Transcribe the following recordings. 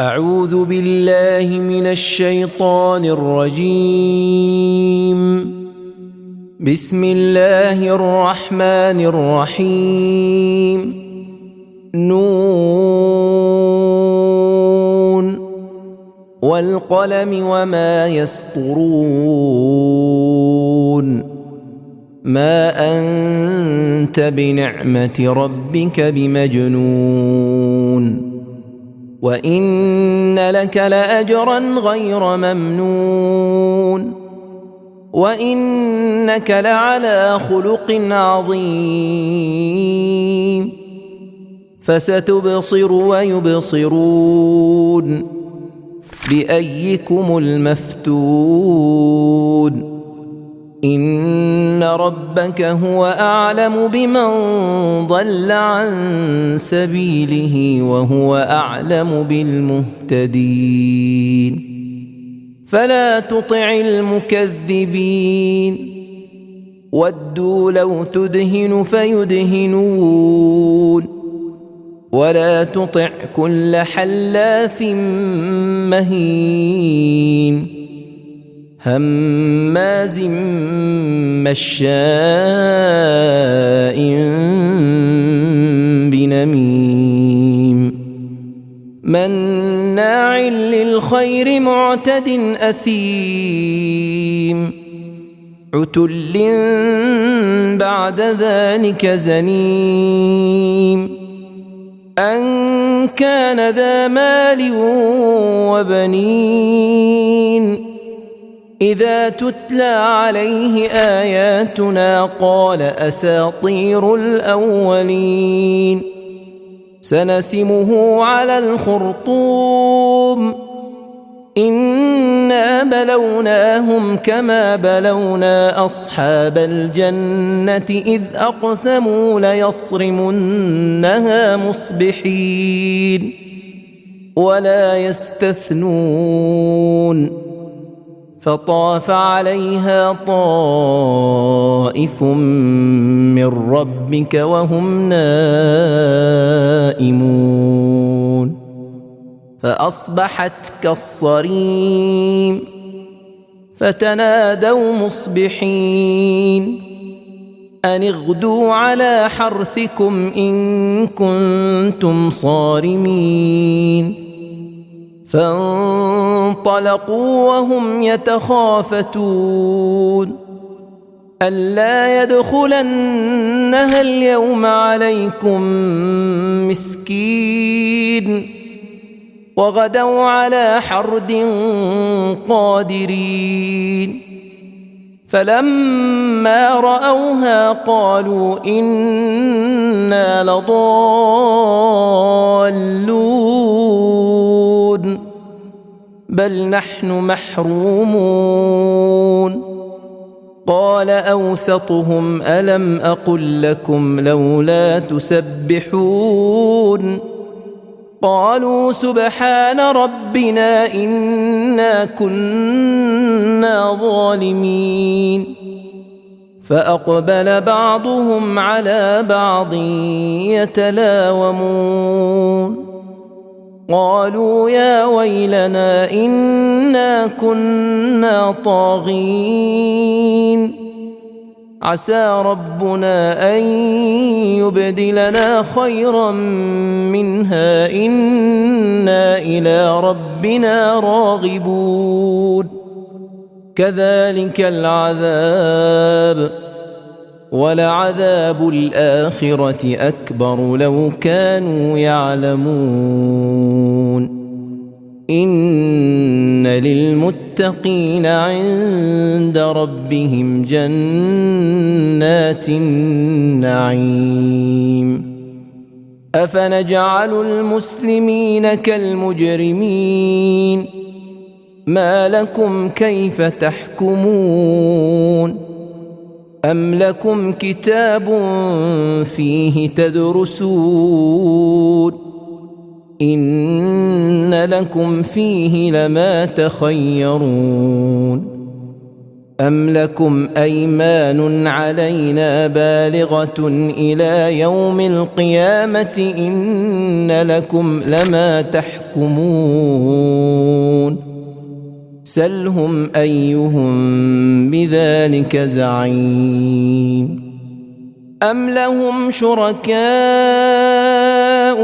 أعوذ بالله من الشيطان الرجيم. بسم الله الرحمن الرحيم. نون والقلم وما يسطرون. ما أنت بنعمة ربك بمجنون. وإن لك لأجرا غير ممنون. وإنك لعلى خلق عظيم. فستبصر ويبصرون بأيكم المفتون. إن ربك هو أعلم بمن ضل عن سبيله وهو أعلم بالمهتدين. فلا تطع المكذبين. ودوا لو تدهن فيدهنون. ولا تطع كل حلاف مهين هماز مشاء بنميم مناع للخير معتد أثيم عتل بعد ذلك زنيم أن كان ذا مال وبنين إذا تتلى عليه آياتنا قال أساطير الأولين. سنسمه على الخرطوم. إنا بلوناهم كما بلونا أصحاب الجنة إذ أقسموا ليصرمنها مصبحين ولا يستثنون. فطاف عليها طائف من ربك وهم نائمون فأصبحت كالصريم. فتنادوا مصبحين أن اغدوا على حرثكم إن كنتم صارمين. فانطلقوا وهم يتخافتون ألا يدخلنها اليوم عليكم مسكين. وغدوا على حرد قادرين. فلما رأوها قالوا إنا لضالون بل نحن محرومون. قال أوسطهم ألم أقل لكم لولا تسبحون. قالوا سبحان ربنا إنا كنا ظالمين. فأقبل بعضهم على بعض يتلاومون قالوا يا ويلنا إنا كنا طاغين. عسى ربنا أن يبدلنا خيرا منها إنا إلى ربنا راغبون. كذلك العذاب ولعذاب الآخرة أكبر لو كانوا يعلمون. إن للمتقين عند ربهم جنات النعيم. أفنجعل المسلمين كالمجرمين. ما لكم كيف تحكمون. أم لكم كتاب فيه تدرسون. إن لكم فيه لما تخيرون. أم لكم أيمان علينا بالغة إلى يوم القيامة إن لكم لما تحكمون سلهم أيهم بذلك زعيم أم لهم شركاء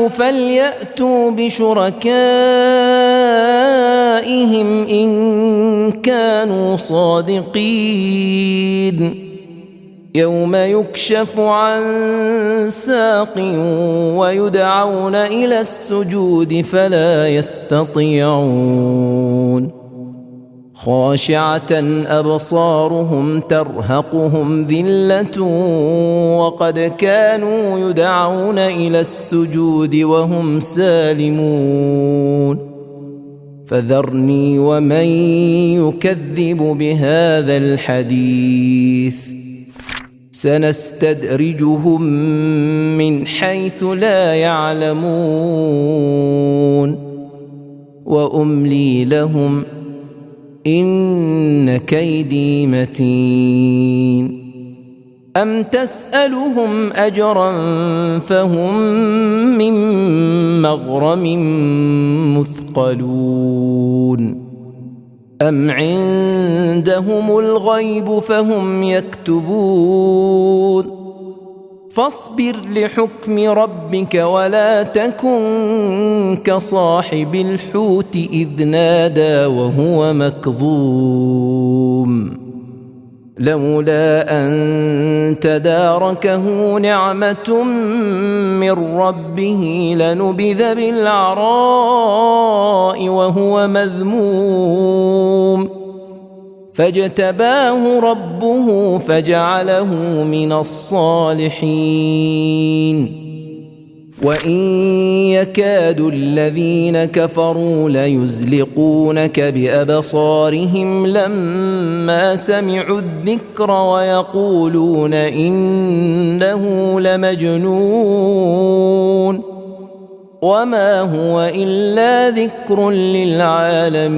فليأتوا بشركائهم إن كانوا صادقين يوم يكشف عن ساق ويدعون إلى السجود فلا يستطيعون خاشعة أبصارهم ترهقهم ذلة وقد كانوا يدعون إلى السجود وهم سالمون فذرني ومن يكذب بهذا الحديث سنستدرجهم من حيث لا يعلمون وأملي لهم إن كيدي متين أم تسألهم أجرا فهم من مغرم مثقلون أم عندهم الغيب فهم يكتبون فاصبر لحكم ربك ولا تكن كصاحب الحوت إذ نادى وهو مكظوم لولا أن تداركه نعمة من ربه لنبذ بالعراء وهو مذموم فاجتباه ربه فجعله من الصالحين وإن يكاد الذين كفروا ليزلقونك بأبصارهم لما سمعوا الذكر ويقولون إنه لمجنون وما هو إلا ذكر للعالمين